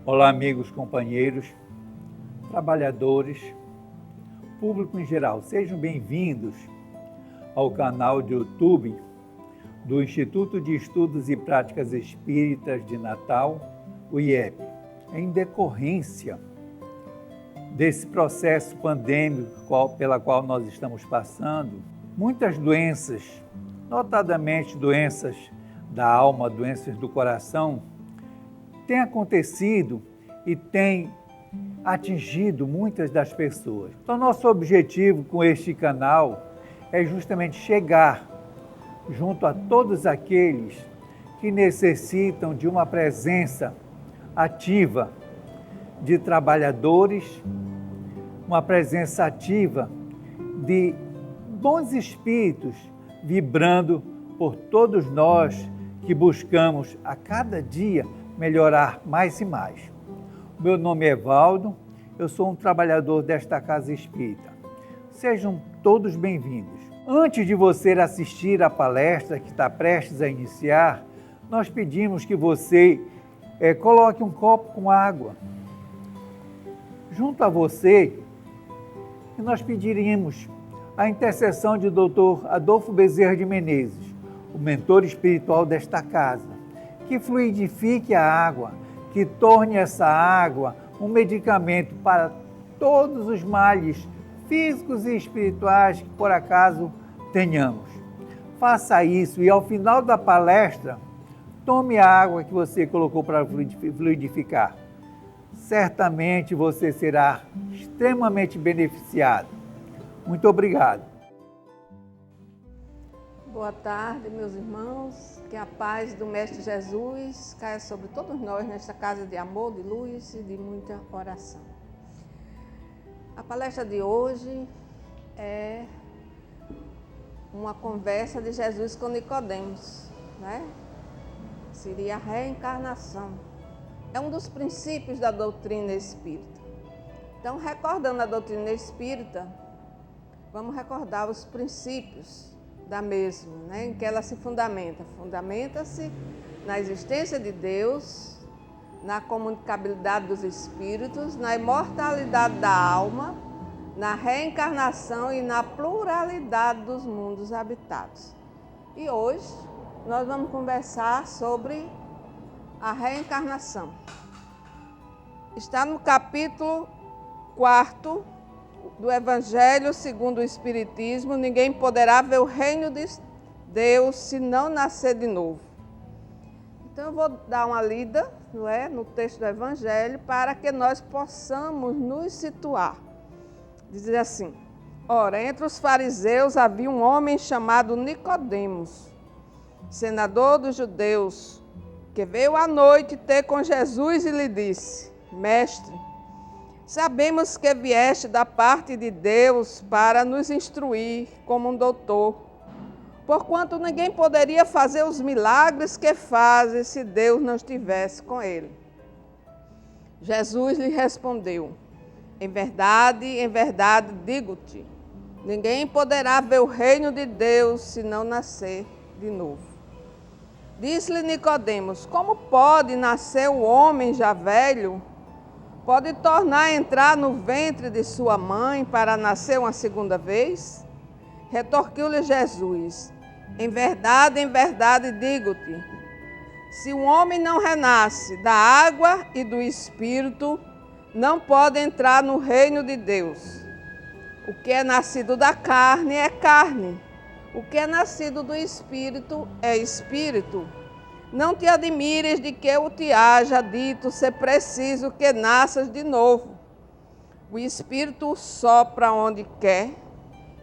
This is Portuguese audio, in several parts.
Olá, amigos, companheiros, trabalhadores, público em geral, sejam bem-vindos ao canal de YouTube do Instituto de Estudos e Práticas Espíritas de Natal, o IEP. Em decorrência desse processo pandêmico pela qual nós estamos passando, muitas doenças, notadamente doenças da alma, doenças do coração, têm acontecido e têm atingido muitas das pessoas. Então, nosso objetivo com este canal é justamente chegar junto a todos aqueles que necessitam de uma presença ativa de trabalhadores, uma presença ativa de bons espíritos vibrando por todos nós que buscamos a cada dia melhorar mais e mais. Meu nome é Evaldo, eu sou um trabalhador desta casa espírita. Sejam todos bem-vindos. Antes de você assistir à palestra que está prestes a iniciar, nós pedimos que você coloque um copo com água junto a você e nós pediríamos a intercessão de Dr. Adolfo Bezerra de Menezes, o mentor espiritual desta casa, que fluidifique a água, que torne essa água um medicamento para todos os males físicos e espirituais que por acaso tenhamos. Faça isso e ao final da palestra, tome a água que você colocou para fluidificar. Certamente você será extremamente beneficiado. Muito obrigado. Boa tarde, meus irmãos. Que a paz do Mestre Jesus caia sobre todos nós nesta casa de amor, de luz e de muita oração. A palestra de hoje é uma conversa de Jesus com Nicodemos, né? Seria a reencarnação. É um dos princípios da doutrina espírita. Então, recordando a doutrina espírita, vamos recordar os princípios da mesma, né, em que ela se fundamenta. Fundamenta-se na existência de Deus, na comunicabilidade dos espíritos, na imortalidade da alma, na reencarnação e na pluralidade dos mundos habitados. E hoje nós vamos conversar sobre a reencarnação. Está no capítulo 4 do Evangelho segundo o Espiritismo: ninguém poderá ver o reino de Deus se não nascer de novo. Então eu vou dar uma lida, não é, no texto do Evangelho para que nós possamos nos situar. Diz assim: ora, entre os fariseus havia um homem chamado Nicodemos, senador dos judeus, que veio à noite ter com Jesus e lhe disse: Mestre, sabemos que vieste da parte de Deus para nos instruir como um doutor, porquanto ninguém poderia fazer os milagres que fazes se Deus não estivesse com ele. Jesus lhe respondeu: em verdade digo-te, ninguém poderá ver o reino de Deus se não nascer de novo. Disse-lhe Nicodemos: como pode nascer o homem já velho? Pode tornar a entrar no ventre de sua mãe para nascer uma segunda vez? Retorquiu-lhe Jesus: em verdade digo-te, se o homem não renasce da água e do Espírito, não pode entrar no reino de Deus. O que é nascido da carne é carne, o que é nascido do Espírito é Espírito. Não te admires de que eu te haja dito ser preciso que nasças de novo. O Espírito sopra onde quer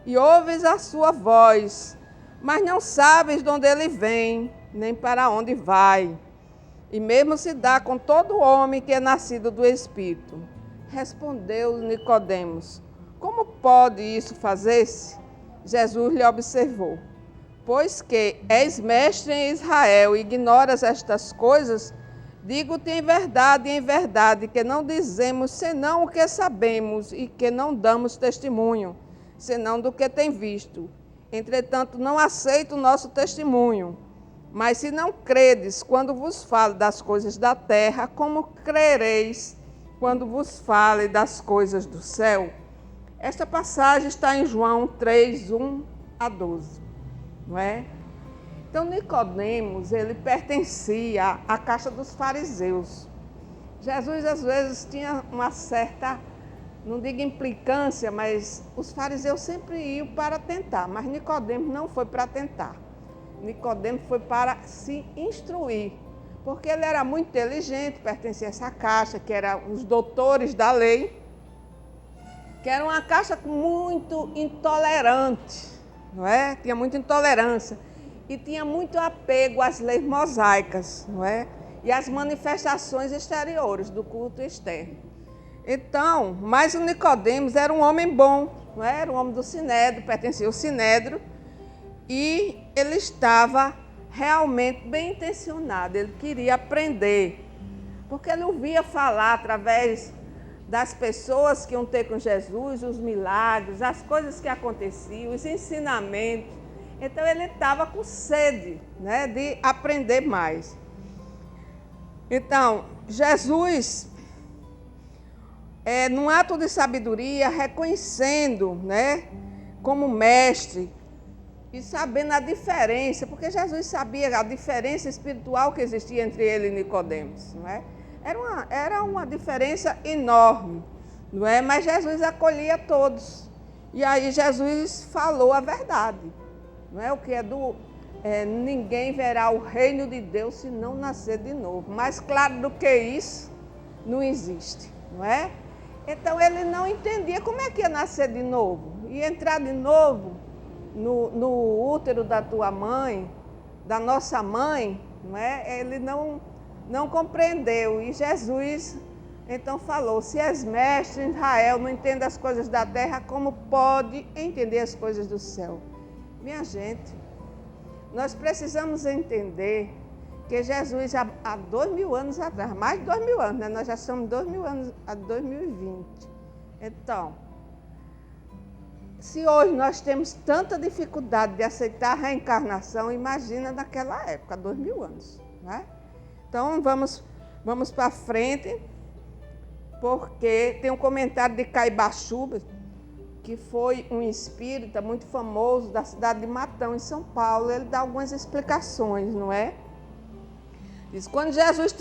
e ouves a sua voz, mas não sabes de onde ele vem, nem para onde vai. E mesmo se dá com todo homem que é nascido do Espírito. Respondeu Nicodemos: como pode isso fazer-se? Jesus lhe observou: pois que és mestre em Israel e ignoras estas coisas, digo-te em verdade, que não dizemos senão o que sabemos e que não damos testemunho, senão do que tem visto. Entretanto, não aceito o nosso testemunho. Mas se não credes quando vos falo das coisas da terra, como crereis quando vos fale das coisas do céu? Esta passagem está em João 3, 1 a 12, não é? Então, Nicodemos, ele pertencia à casta dos fariseus. Jesus, às vezes, tinha uma certa, não digo implicância, mas os fariseus sempre iam para tentar, mas Nicodemos não foi para tentar. Nicodemos foi para se instruir, porque ele era muito inteligente, pertencia a essa casta, que eram os doutores da lei, que era uma casta muito intolerante, não é? Tinha muita intolerância e tinha muito apego às leis mosaicas, não é? E às manifestações exteriores do culto externo. Então, mas o Nicodemos era um homem bom, não é? Era um homem do Sinédrio, pertencia ao Sinédrio, e ele estava realmente bem intencionado, ele queria aprender, porque ele ouvia falar através das pessoas que iam ter com Jesus, os milagres, as coisas que aconteciam, os ensinamentos. Então ele estava com sede, né, de aprender mais. Então, Jesus, num ato de sabedoria, reconhecendo, né, como mestre e sabendo a diferença, porque Jesus sabia a diferença espiritual que existia entre ele e Nicodemos, não é? Era uma diferença enorme, não é? Mas Jesus acolhia todos. E aí Jesus falou a verdade, não é? O que ninguém verá o reino de Deus se não nascer de novo. Mais claro do que isso, não existe, não é? Então ele não entendia como é que ia nascer de novo, ia entrar de novo no útero da tua mãe, da nossa mãe, não é? Ele não compreendeu. E Jesus então falou: se és mestre em Israel, não entende as coisas da terra, como pode entender as coisas do céu? Minha gente, nós precisamos entender que Jesus, há 2000 anos atrás, mais de 2000 anos, né? Nós já estamos 2000 anos, a 2020. Então, se hoje nós temos tanta dificuldade de aceitar a reencarnação, imagina naquela época, 2000 anos, né? Então, vamos para frente, porque tem um comentário de Caibachuba, que foi um espírita muito famoso da cidade de Matão, em São Paulo. Ele dá algumas explicações, não é? Diz: quando Jesus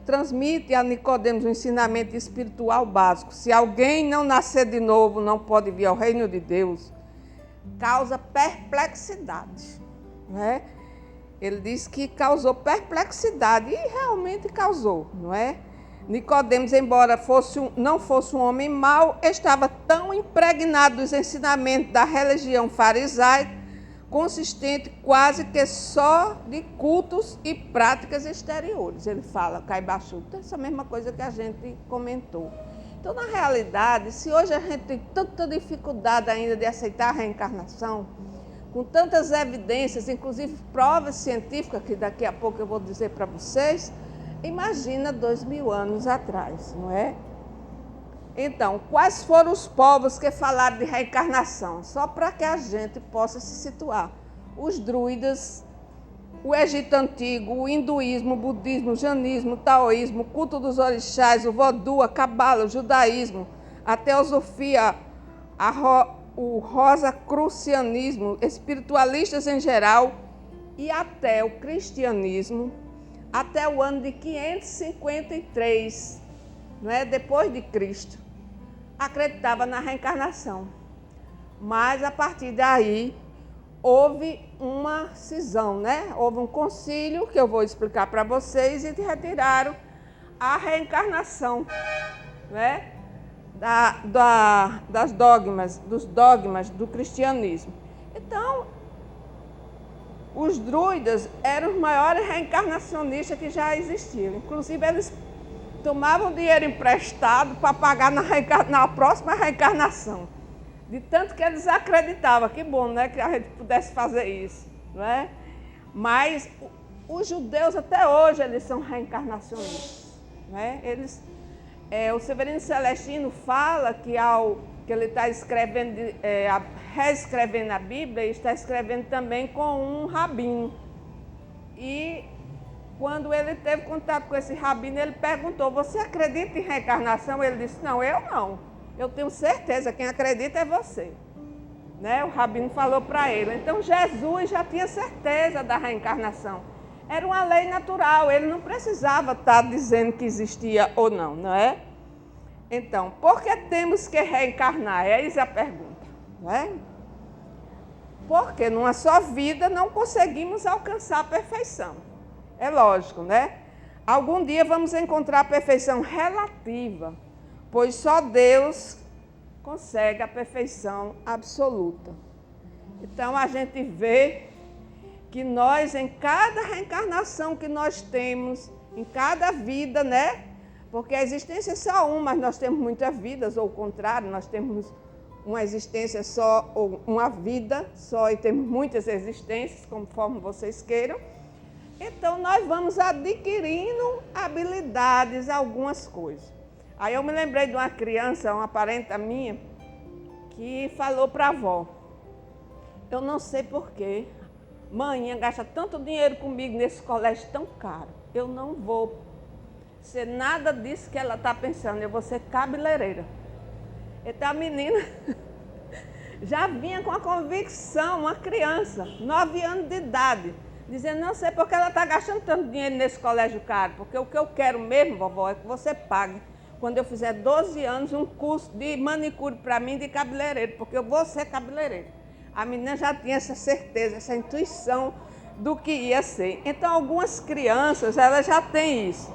transmite a Nicodemos um ensinamento espiritual básico, se alguém não nascer de novo, não pode vir ao reino de Deus, causa perplexidade, não é? Ele diz que causou perplexidade, e realmente causou, não é? Nicodemos, embora não fosse um homem mau, estava tão impregnado dos ensinamentos da religião farisaica, consistente quase que só de cultos e práticas exteriores. Ele fala, Caibachuta, essa mesma coisa que a gente comentou. Então, na realidade, se hoje a gente tem tanta dificuldade ainda de aceitar a reencarnação, com tantas evidências, inclusive provas científicas, que daqui a pouco eu vou dizer para vocês, imagina 2000 anos atrás, não é? Então, quais foram os povos que falaram de reencarnação? Só para que a gente possa se situar. Os druidas, o Egito Antigo, o hinduísmo, o budismo, o jainismo, o taoísmo, o culto dos orixás, o vodu, a cabala, o judaísmo, a teosofia, o rosacrucianismo, espiritualistas em geral e até o cristianismo, até o ano de 553, não é? Depois de Cristo, acreditava na reencarnação. Mas a partir daí houve uma cisão, né? Houve um concílio que eu vou explicar para vocês e retiraram a reencarnação, né? Dos dogmas do cristianismo. Então, os druidas eram os maiores reencarnacionistas que já existiam. Inclusive, eles tomavam dinheiro emprestado para pagar na próxima reencarnação. De tanto que eles acreditavam. Que bom, né, que a gente pudesse fazer isso, não é? Mas os judeus até hoje eles são reencarnacionistas, não é? O Severino Celestino fala que ele está escrevendo, reescrevendo a Bíblia, e está escrevendo também com um rabino, E quando ele teve contato com esse rabino, ele perguntou, você acredita em reencarnação? Ele disse, não, eu não. Eu tenho certeza, quem acredita é você. Né? O rabino falou para ele. Então Jesus já tinha certeza da reencarnação. Era uma lei natural, ele não precisava estar dizendo que existia ou não, não é? Então, por que temos que reencarnar? Eis a pergunta, não é? Porque numa só vida não conseguimos alcançar a perfeição. É lógico, né? Algum dia vamos encontrar a perfeição relativa, pois só Deus consegue a perfeição absoluta. Então a gente vê que nós, em cada reencarnação que nós temos, em cada vida, né? Porque a existência é só uma, mas nós temos muitas vidas, ou o contrário, nós temos uma existência só, ou uma vida só, e temos muitas existências, conforme vocês queiram. Então nós vamos adquirindo habilidades, algumas coisas. Aí eu me lembrei de uma criança, uma parenta minha, que falou para a avó, eu não sei porquê, mãe gasta tanto dinheiro comigo nesse colégio tão caro, eu não vou ser nada disso que ela está pensando, eu vou ser cabeleireira. Então a menina já vinha com a convicção, uma criança, 9 anos de idade, dizendo, não sei porque ela está gastando tanto dinheiro nesse colégio caro, porque o que eu quero mesmo, vovó, é que você pague, quando eu fizer 12 anos, um curso de manicure para mim de cabeleireiro, porque eu vou ser cabeleireiro. A menina já tinha essa certeza, essa intuição do que ia ser. Então, algumas crianças, elas já têm isso.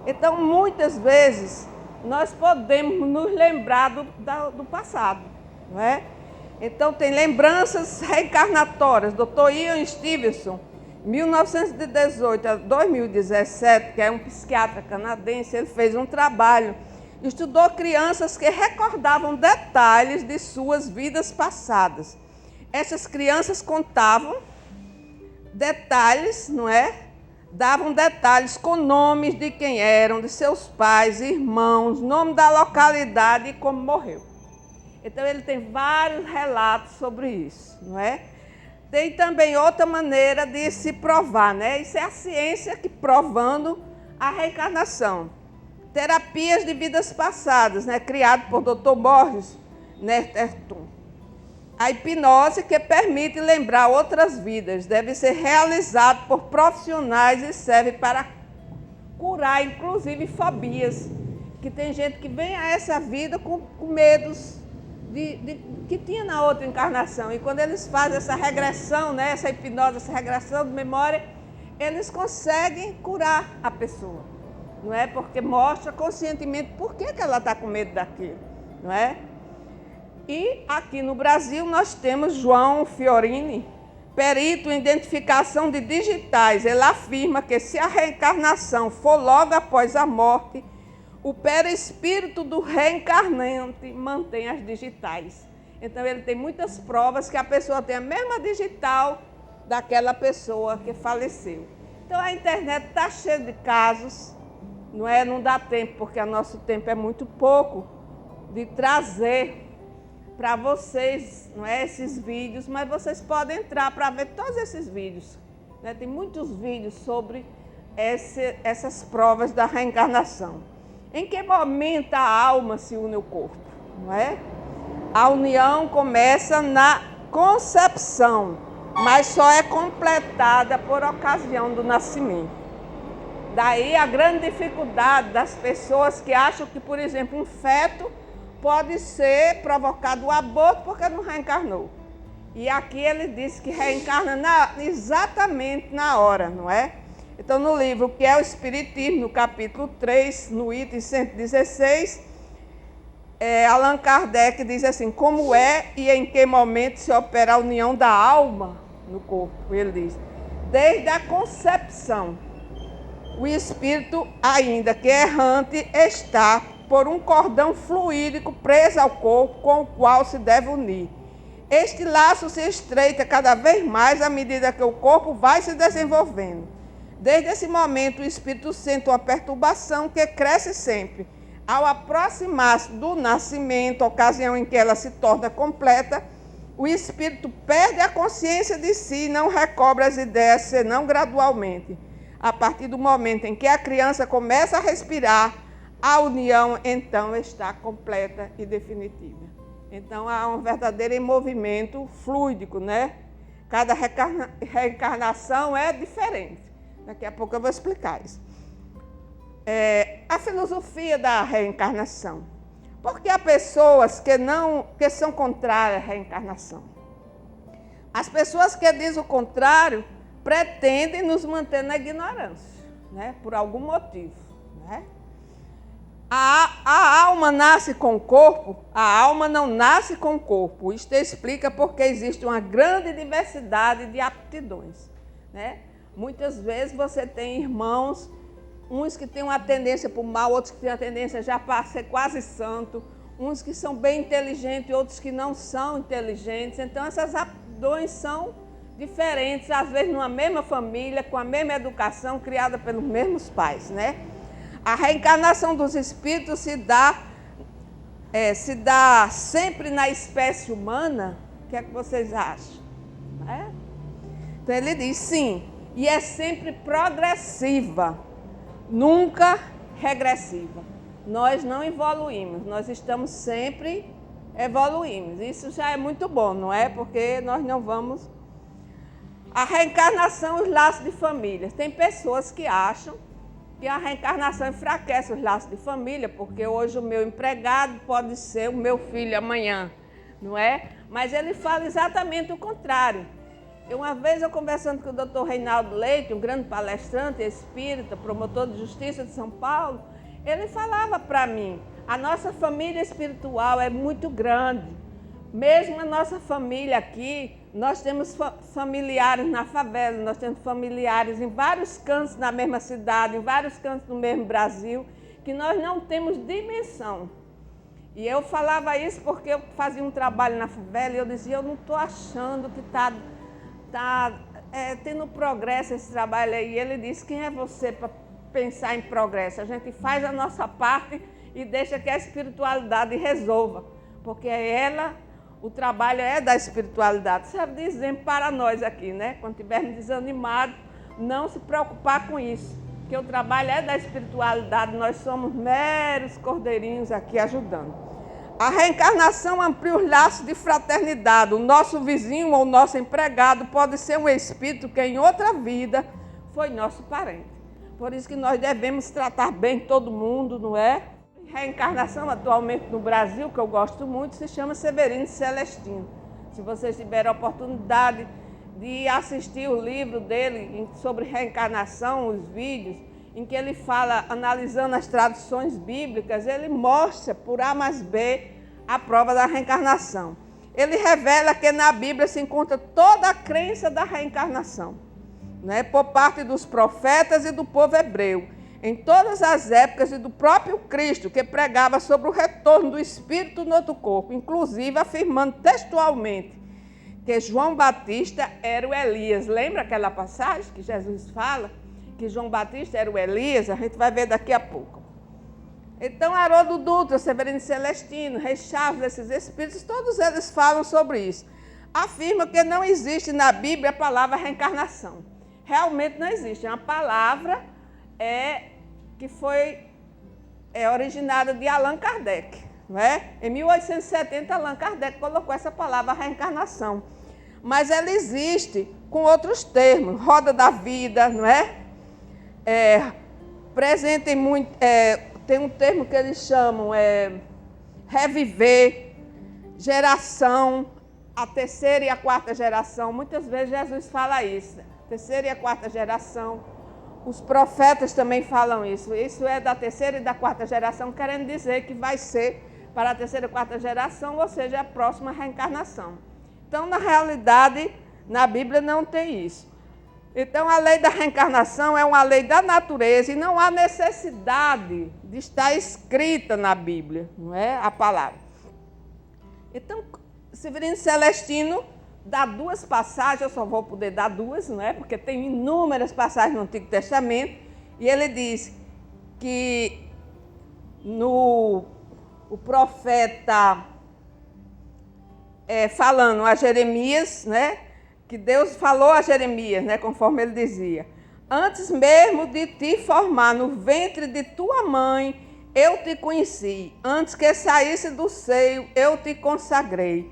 Então, muitas vezes, nós podemos nos lembrar do passado, não é? Então, tem lembranças reencarnatórias. Dr. Ian Stevenson, 1918 a 2017, que é um psiquiatra canadense, ele fez um trabalho, estudou crianças que recordavam detalhes de suas vidas passadas. Essas crianças contavam detalhes, não é? Davam detalhes com nomes de quem eram, de seus pais, irmãos, nome da localidade e como morreu. Então ele tem vários relatos sobre isso, não é? Tem também outra maneira de se provar, né? Isso é a ciência que provando a reencarnação. Terapias de vidas passadas, né? Criado por Dr. Borges Netterton. A hipnose que permite lembrar outras vidas deve ser realizado por profissionais e serve para curar, inclusive, fobias. Que tem gente que vem a essa vida com medos que tinha na outra encarnação. E quando eles fazem essa regressão, né, essa hipnose, essa regressão de memória, eles conseguem curar a pessoa. Não é? Porque mostra conscientemente por que ela está com medo daquilo. Não é? E aqui no Brasil nós temos João Fiorini, perito em identificação de digitais. Ele afirma que se a reencarnação for logo após a morte, o perispírito do reencarnante mantém as digitais. Então ele tem muitas provas que a pessoa tem a mesma digital daquela pessoa que faleceu. Então a internet está cheia de casos, não é? Não dá tempo, porque o nosso tempo é muito pouco, de trazer para vocês, não é, esses vídeos, mas vocês podem entrar para ver todos esses vídeos. Né? Tem muitos vídeos sobre essas provas da reencarnação. Em que momento a alma se une ao corpo? Não é? A união começa na concepção, mas só é completada por ocasião do nascimento. Daí a grande dificuldade das pessoas que acham que, por exemplo, um feto pode ser provocado o aborto porque não reencarnou. E aqui ele diz que reencarna exatamente na hora, não é? Então, no livro que é o Espiritismo, no capítulo 3, no item 116, Allan Kardec diz assim, como é e em que momento se opera a união da alma no corpo? Ele diz, desde a concepção, o espírito, ainda que errante, está por um cordão fluídico preso ao corpo com o qual se deve unir. Este laço se estreita cada vez mais à medida que o corpo vai se desenvolvendo. Desde esse momento, o espírito sente uma perturbação que cresce sempre. Ao aproximar-se do nascimento, ocasião em que ela se torna completa, o espírito perde a consciência de si e não recobra as ideias, senão gradualmente. A partir do momento em que a criança começa a respirar, a união então está completa e definitiva. Então há um verdadeiro movimento fluídico, né? Cada reencarnação é diferente. Daqui a pouco eu vou explicar isso. A filosofia da reencarnação. Porque há pessoas que são contrárias à reencarnação. As pessoas que dizem o contrário pretendem nos manter na ignorância, né? Por algum motivo, né? A alma nasce com o corpo, a alma não nasce com o corpo. Isto explica porque existe uma grande diversidade de aptidões, né? Muitas vezes você tem irmãos, uns que têm uma tendência para o mal, outros que têm uma tendência já para ser quase santo, uns que são bem inteligentes, outros que não são inteligentes. Então essas aptidões são diferentes, às vezes numa mesma família, com a mesma educação, criada pelos mesmos pais, né? A reencarnação dos espíritos se dá sempre na espécie humana. O que é que vocês acham? Então ele diz sim, e é sempre progressiva, nunca regressiva. Nós não evoluímos, nós estamos sempre evoluindo. Isso já é muito bom, não é? Porque nós não vamos... A reencarnação e os laços de família. Tem pessoas que acham que a reencarnação enfraquece os laços de família, porque hoje o meu empregado pode ser o meu filho amanhã, não é? Mas ele fala exatamente o contrário. Uma vez eu conversando com o Dr. Reinaldo Leite, um grande palestrante espírita, promotor de justiça de São Paulo, ele falava para mim, a nossa família espiritual é muito grande. Mesmo a nossa família aqui, nós temos familiares na favela, nós temos familiares em vários cantos na mesma cidade, em vários cantos do mesmo Brasil, que nós não temos dimensão. E eu falava isso porque eu fazia um trabalho na favela e eu dizia, eu não estou achando que está tendo progresso esse trabalho aí. E ele disse, quem é você para pensar em progresso? A gente faz a nossa parte e deixa que a espiritualidade resolva, porque o trabalho é da espiritualidade. Sabe dizer para nós aqui, né? Quando estivermos desanimados, não se preocupar com isso, porque o trabalho é da espiritualidade, nós somos meros cordeirinhos aqui ajudando. A reencarnação amplia os laços de fraternidade. O nosso vizinho ou o nosso empregado pode ser um espírito que em outra vida foi nosso parente. Por isso que nós devemos tratar bem todo mundo, não é? Reencarnação atualmente no Brasil, que eu gosto muito, se chama Severino Celestino. Se vocês tiverem a oportunidade de assistir o livro dele sobre reencarnação, os vídeos, em que ele fala, analisando as traduções bíblicas, ele mostra por A mais B a prova da reencarnação. Ele revela que na Bíblia se encontra toda a crença da reencarnação, né, por parte dos profetas e do povo hebreu, em todas as épocas, e do próprio Cristo, que pregava sobre o retorno do Espírito no outro corpo, inclusive afirmando textualmente que João Batista era o Elias. Lembra aquela passagem que Jesus fala? Que João Batista era o Elias? A gente vai ver daqui a pouco. Então, Haroldo Dutra, Severino Celestino, Rei Chaves, esses espíritos, todos eles falam sobre isso. Afirmam que não existe na Bíblia a palavra reencarnação. Realmente não existe. É uma palavra que foi originada de Allan Kardec. Não é? Em 1870, Allan Kardec colocou essa palavra reencarnação. Mas ela existe com outros termos. Roda da vida, não é? Presente em muito... tem um termo que eles chamam reviver, geração, a terceira e a quarta geração. Muitas vezes Jesus fala isso. Terceira e a quarta geração. Os profetas também falam isso. Isso é da terceira e da quarta geração, querendo dizer que vai ser para a terceira e quarta geração, ou seja, a próxima reencarnação. Então, na realidade, na Bíblia não tem isso. Então, a lei da reencarnação é uma lei da natureza e não há necessidade de estar escrita na Bíblia, não é? A palavra. Então, Severino Celestino dá duas passagens, eu só vou poder dar duas, não é? Porque tem inúmeras passagens no Antigo Testamento, e ele diz que o profeta falando a Jeremias, né? Que Deus falou a Jeremias, né? Conforme ele dizia: antes mesmo de te formar no ventre de tua mãe, eu te conheci. Antes que saísse do seio, eu te consagrei.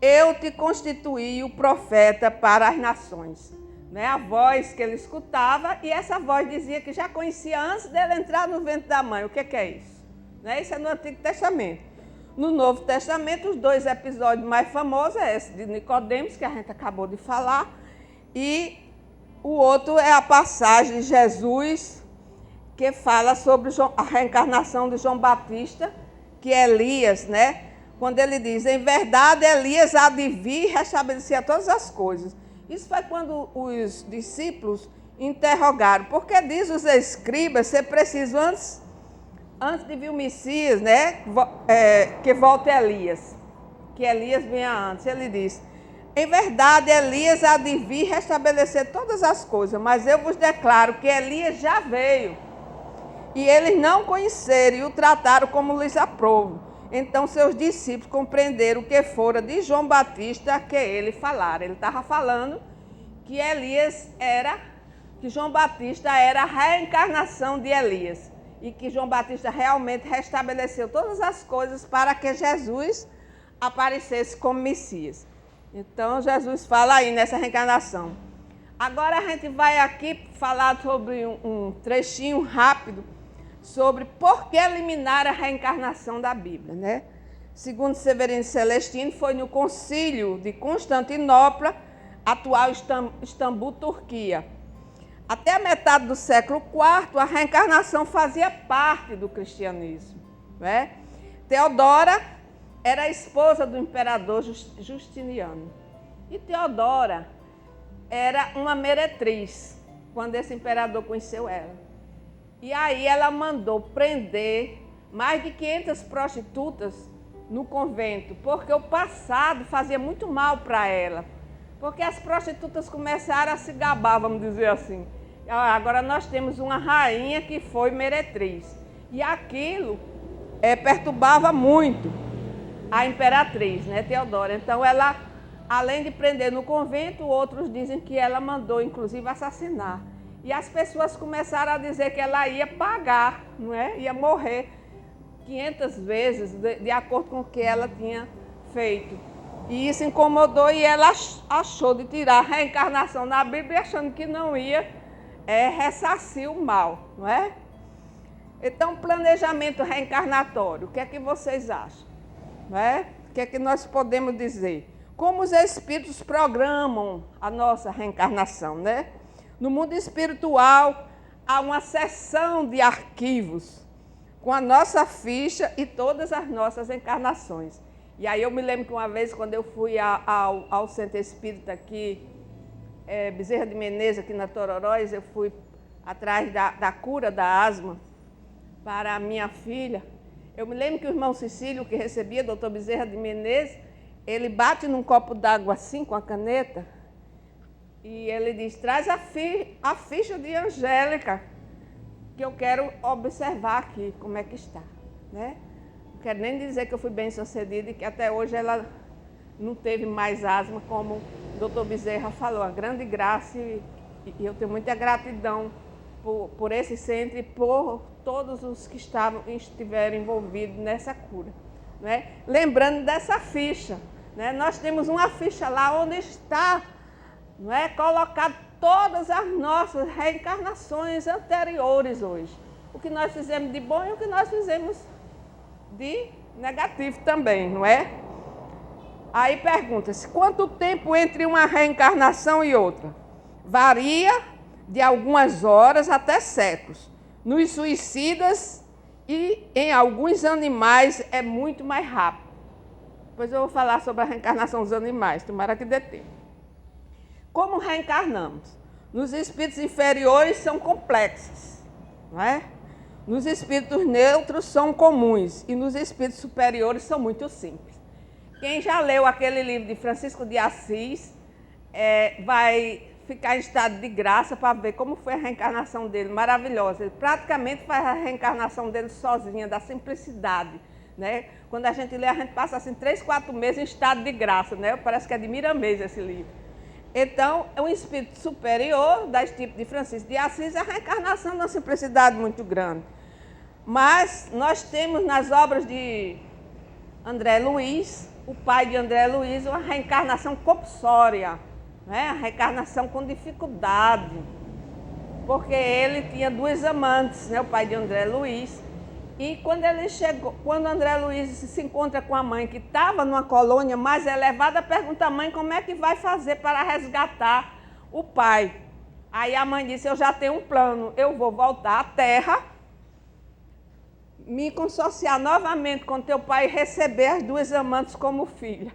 Eu te constituí o profeta para as nações. Né? A voz que ele escutava, e essa voz dizia que já conhecia antes dele entrar no ventre da mãe. O que é isso? Né? Isso é no Antigo Testamento. No Novo Testamento, os 2 episódios mais famosos é esse de Nicodemos, que a gente acabou de falar, e o outro é a passagem de Jesus, que fala sobre a reencarnação de João Batista, que é Elias, né? Quando ele diz: em verdade, Elias há de vir e restabelecer todas as coisas. Isso foi quando os discípulos interrogaram: porque diz os escribas ser preciso antes de vir o Messias, né? Que volte Elias, que Elias venha antes. Ele diz: em verdade, Elias há de vir restabelecer todas as coisas, mas eu vos declaro que Elias já veio, e eles não conheceram e o trataram como lhes aprouve. Então seus discípulos compreenderam que fora de João Batista que ele falara. Ele estava falando que que João Batista era a reencarnação de Elias, e que João Batista realmente restabeleceu todas as coisas para que Jesus aparecesse como Messias. Então Jesus fala aí nessa reencarnação. Agora a gente vai aqui falar sobre um trechinho rápido sobre por que eliminar a reencarnação da Bíblia, né? Segundo Severino Celestino, foi no Concílio de Constantinopla, atual Istambul, Turquia. Até a metade do século IV, a reencarnação fazia parte do cristianismo, né? Teodora era a esposa do imperador Justiniano. E Teodora era uma meretriz, quando esse imperador conheceu ela. E aí ela mandou prender mais de 500 prostitutas no convento, porque o passado fazia muito mal para ela. Porque as prostitutas começaram a se gabar, vamos dizer assim. Agora nós temos uma rainha que foi meretriz. E aquilo perturbava muito a imperatriz, né, Teodora. Então ela, além de prender no convento, outros dizem que ela mandou, inclusive, assassinar. E as pessoas começaram a dizer que ela ia pagar, não é? Ia morrer 500 vezes, de acordo com o que ela tinha feito. E isso incomodou, e ela achou de tirar a reencarnação na Bíblia, achando que não ia ressarcir o mal, não é? Então, planejamento reencarnatório, o que é que vocês acham? Não é? O que é que nós podemos dizer? Como os espíritos programam a nossa reencarnação, né? No mundo espiritual, há uma seção de arquivos com a nossa ficha e todas as nossas encarnações. E aí eu me lembro que uma vez, quando eu fui ao Centro Espírita aqui, Bezerra de Menezes, aqui na Tororóis, eu fui atrás da cura da asma para a minha filha. Eu me lembro que o irmão Cecílio, que recebia, doutor Bezerra de Menezes, ele bate num copo d'água assim, com a caneta, e ele diz: traz a ficha de Angélica, que eu quero observar aqui como é que está, né? Não quero nem dizer que eu fui bem sucedida e que até hoje ela não teve mais asma, como o doutor Bezerra falou. A grande graça, e eu tenho muita gratidão por esse centro e por todos os que estiveram envolvidos nessa cura, né? Lembrando dessa ficha, né? Nós temos uma ficha lá onde está, não é, colocado todas as nossas reencarnações anteriores hoje. O que nós fizemos de bom e o que nós fizemos de negativo também, não é? Aí pergunta-se: quanto tempo entre uma reencarnação e outra? Varia de algumas horas até séculos. Nos suicidas e em alguns animais é muito mais rápido. Depois eu vou falar sobre a reencarnação dos animais, tomara que dê tempo. Como reencarnamos? Nos espíritos inferiores são complexos, não é? Nos espíritos neutros são comuns e nos espíritos superiores são muito simples. Quem já leu aquele livro de Francisco de Assis vai ficar em estado de graça para ver como foi a reencarnação dele, maravilhosa. Ele praticamente faz a reencarnação dele sozinha, da simplicidade, né? Quando a gente lê, a gente passa assim 3, 4 meses em estado de graça, né? Parece que é de Miramês esse livro. Então, é um espírito superior, da estirpe de Francisco de Assis, a reencarnação de uma simplicidade muito grande. Mas nós temos nas obras de André Luiz, o pai de André Luiz, uma reencarnação compulsória, né? A reencarnação com dificuldade, porque ele tinha 2 amantes, né? O pai de André Luiz. E quando André Luiz se encontra com a mãe, que estava numa colônia mais elevada, pergunta à mãe como é que vai fazer para resgatar o pai. Aí a mãe disse, eu já tenho um plano, eu vou voltar à terra, me consociar novamente com teu pai e receber as 2 amantes como filha.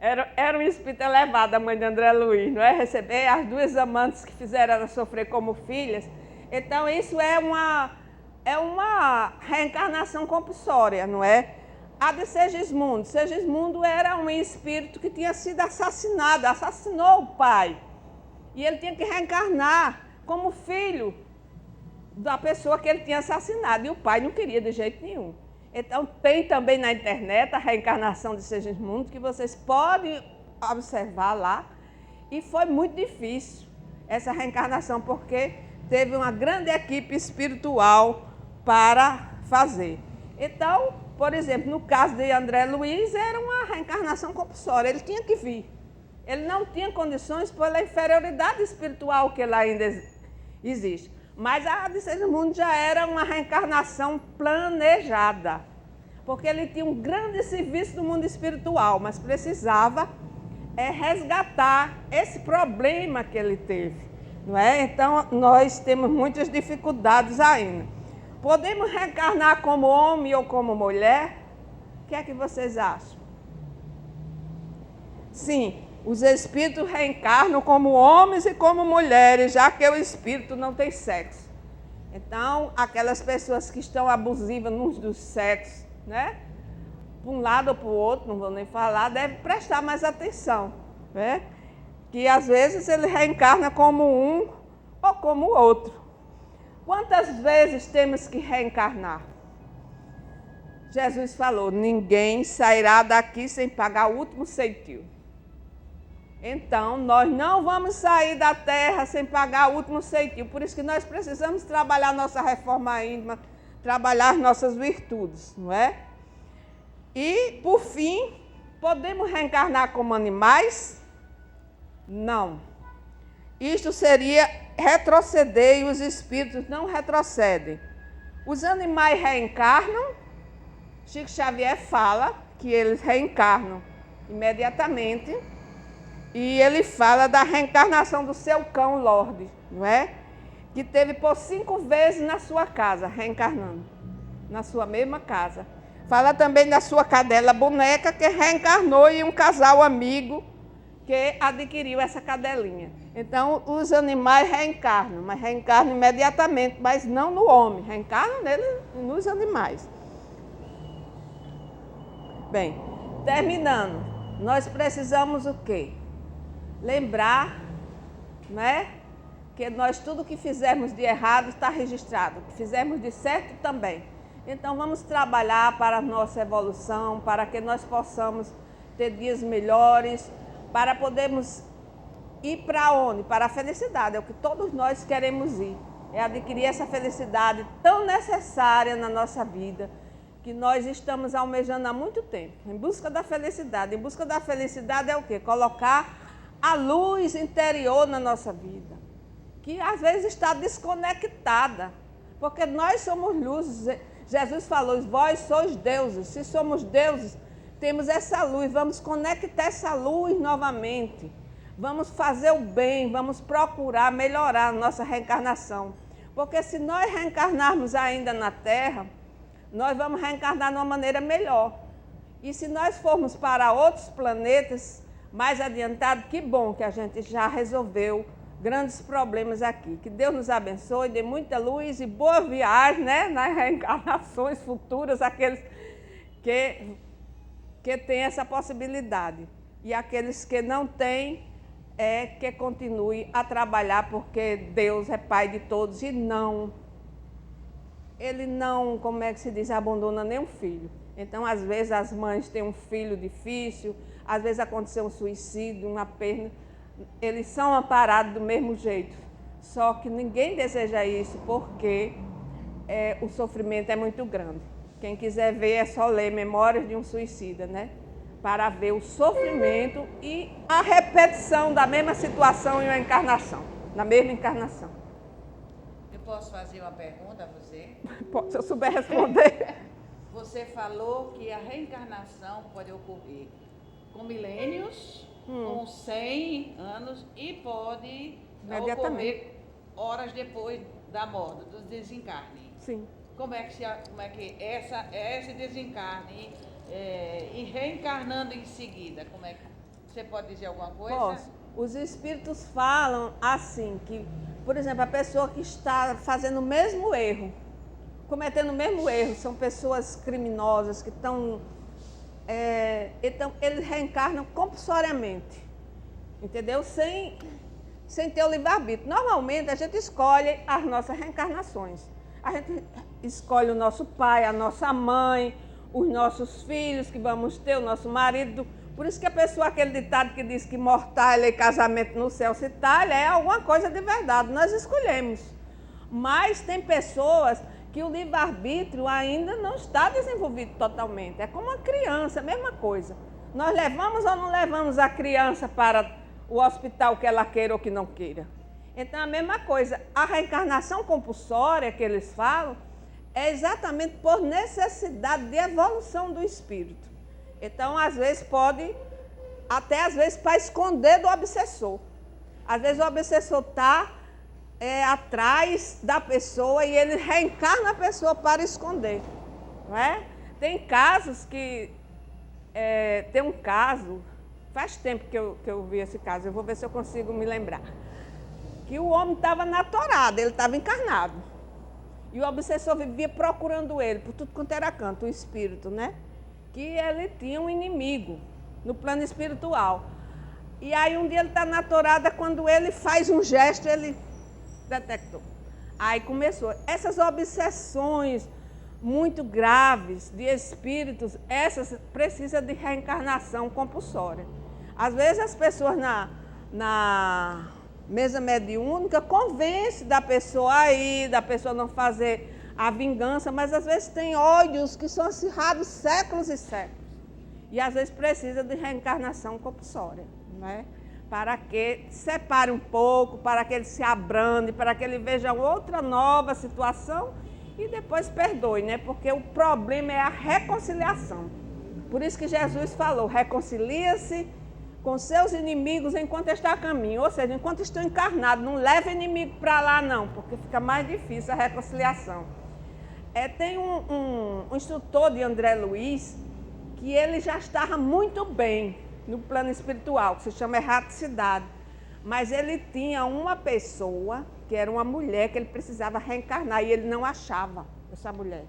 Era um espírito elevado, a mãe de André Luiz, não é? Receber as 2 amantes que fizeram ela sofrer como filhas. Então isso é uma reencarnação compulsória, não é? A de Segismundo. Segismundo era um espírito que tinha sido assassinado, assassinou o pai. E ele tinha que reencarnar como filho da pessoa que ele tinha assassinado. E o pai não queria de jeito nenhum. Então, tem também na internet a reencarnação de Segismundo, que vocês podem observar lá. E foi muito difícil essa reencarnação, porque teve uma grande equipe espiritual para fazer. Então, por exemplo, no caso de André Luiz, era uma reencarnação compulsória, ele tinha que vir. Ele não tinha condições pela inferioridade espiritual que ele ainda existe. Mas a de Segismundo já era uma reencarnação planejada, porque ele tinha um grande serviço no mundo espiritual, mas precisava resgatar esse problema que ele teve, não é? Então, nós temos muitas dificuldades ainda. Podemos reencarnar como homem ou como mulher? O que é que vocês acham? Sim, os espíritos reencarnam como homens e como mulheres, já que o espírito não tem sexo. Então, aquelas pessoas que estão abusivas nos dos sexos, né? Para um lado ou para o outro, não vou nem falar, deve prestar mais atenção, né? Que às vezes ele reencarna como um ou como o outro. Quantas vezes temos que reencarnar? Jesus falou, ninguém sairá daqui sem pagar o último centil. Então, nós não vamos sair da terra sem pagar o último centil. Por isso que nós precisamos trabalhar nossa reforma íntima, trabalhar as nossas virtudes, não é? E, por fim, podemos reencarnar como animais? Não. Isto seria retroceder e os espíritos não retrocedem. Os animais reencarnam, Chico Xavier fala que eles reencarnam imediatamente, e ele fala da reencarnação do seu cão Lorde, não é? Que teve por 5 vezes na sua casa, reencarnando, na sua mesma casa. Fala também da sua cadela boneca, que reencarnou em um casal amigo que adquiriu essa cadelinha. Então, os animais reencarnam, mas reencarnam imediatamente, mas não no homem, reencarnam nos animais. Bem, terminando, nós precisamos o quê? Lembrar, né, que nós tudo que fizermos de errado está registrado, o que fizermos de certo também. Então, vamos trabalhar para a nossa evolução, para que nós possamos ter dias melhores, para podermos ir para onde? Para a felicidade, é o que todos nós queremos ir. É adquirir essa felicidade tão necessária na nossa vida, que nós estamos almejando há muito tempo, em busca da felicidade. Em busca da felicidade é o quê? Colocar a luz interior na nossa vida, que às vezes está desconectada, porque nós somos luzes. Jesus falou, vós sois deuses. Se somos deuses, temos essa luz, vamos conectar essa luz novamente. Vamos fazer o bem, vamos procurar melhorar a nossa reencarnação. Porque se nós reencarnarmos ainda na Terra, nós vamos reencarnar de uma maneira melhor. E se nós formos para outros planetas mais adiantados, que bom que a gente já resolveu grandes problemas aqui. Que Deus nos abençoe, dê muita luz e boa viagem, né, nas reencarnações futuras, aqueles que têm essa possibilidade. E aqueles que não têm, que continue a trabalhar, porque Deus é Pai de todos e não ele não, como é que se diz, abandona nenhum filho. Então, às vezes, as mães têm um filho difícil, às vezes aconteceu um suicídio, uma perda, eles são amparados do mesmo jeito. Só que ninguém deseja isso porque o sofrimento é muito grande. Quem quiser ver é só ler Memórias de um Suicida, né? Para ver o sofrimento e a repetição da mesma situação em uma encarnação, na mesma encarnação. Eu posso fazer uma pergunta a você? Se eu souber responder. Você falou que a reencarnação pode ocorrer com milênios, com 100 anos e pode ocorrer horas depois da morte, do desencarne. Sim. Como é que esse desencarne e reencarnando em seguida, como é que você pode dizer alguma coisa? Posso. Os espíritos falam assim, que, por exemplo, a pessoa que está fazendo o mesmo erro, cometendo o mesmo erro, são pessoas criminosas que estão... então, eles reencarnam compulsoriamente, entendeu? Sem ter o livre-arbítrio. Normalmente, a gente escolhe as nossas reencarnações. A gente escolhe o nosso pai, a nossa mãe, os nossos filhos que vamos ter, o nosso marido. Por isso que a pessoa, aquele ditado que diz que mortal e casamento no céu se talha, é alguma coisa de verdade. Nós escolhemos. Mas tem pessoas que o livre-arbítrio ainda não está desenvolvido totalmente. É como uma criança, a mesma coisa. Nós levamos ou não levamos a criança para o hospital que ela queira ou que não queira? Então, a mesma coisa. A reencarnação compulsória que eles falam é exatamente por necessidade de evolução do espírito. Então, às vezes pode, até às vezes para esconder do obsessor. Às vezes o obsessor está atrás da pessoa e ele reencarna a pessoa para esconder, não é? Tem casos que... tem um caso, faz tempo que eu vi esse caso, eu vou ver se eu consigo me lembrar, que o homem estava na torada, ele estava encarnado. E o obsessor vivia procurando ele, por tudo quanto era canto, o espírito, né? Que ele tinha um inimigo no plano espiritual. E aí um dia ele está na torada, quando ele faz um gesto, ele detectou. Aí começou. Essas obsessões muito graves de espíritos, essas precisam de reencarnação compulsória. Às vezes as pessoas na mesa mediúnica convence da pessoa a ir, da pessoa não fazer a vingança, mas às vezes tem ódios que são acirrados séculos e séculos. E às vezes precisa de reencarnação compulsória, né? Para que separe um pouco, para que ele se abrande, para que ele veja outra nova situação e depois perdoe, né? Porque o problema é a reconciliação. Por isso que Jesus falou, reconcilia-se com seus inimigos enquanto está a caminho, ou seja, enquanto estão encarnados, não leva inimigo para lá não, porque fica mais difícil a reconciliação. Tem um instrutor de André Luiz, que ele já estava muito bem no plano espiritual, que se chama erraticidade, mas ele tinha uma pessoa, que era uma mulher, que ele precisava reencarnar, e ele não achava essa mulher.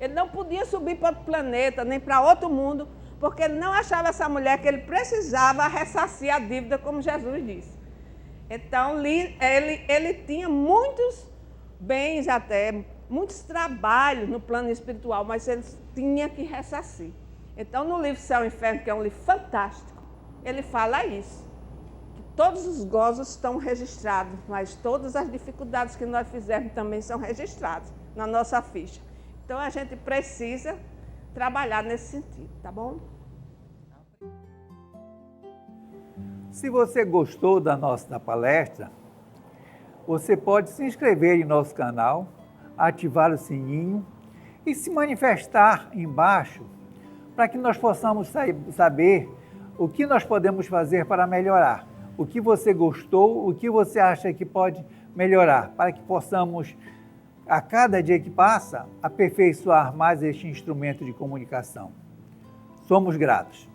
Ele não podia subir para outro planeta, nem para outro mundo, porque ele não achava essa mulher, que ele precisava ressarcir a dívida, como Jesus disse. Então, ele tinha muitos bens até, muitos trabalhos no plano espiritual, mas ele tinha que ressarcir. Então, no livro Céu e Inferno, que é um livro fantástico, ele fala isso, que todos os gozos estão registrados, mas todas as dificuldades que nós fizermos também são registradas na nossa ficha. Então, a gente precisa trabalhar nesse sentido, tá bom? Se você gostou da nossa palestra, você pode se inscrever em nosso canal, ativar o sininho e se manifestar embaixo para que nós possamos saber o que nós podemos fazer para melhorar, o que você gostou, o que você acha que pode melhorar, para que possamos, a cada dia que passa, aperfeiçoar mais este instrumento de comunicação. Somos gratos.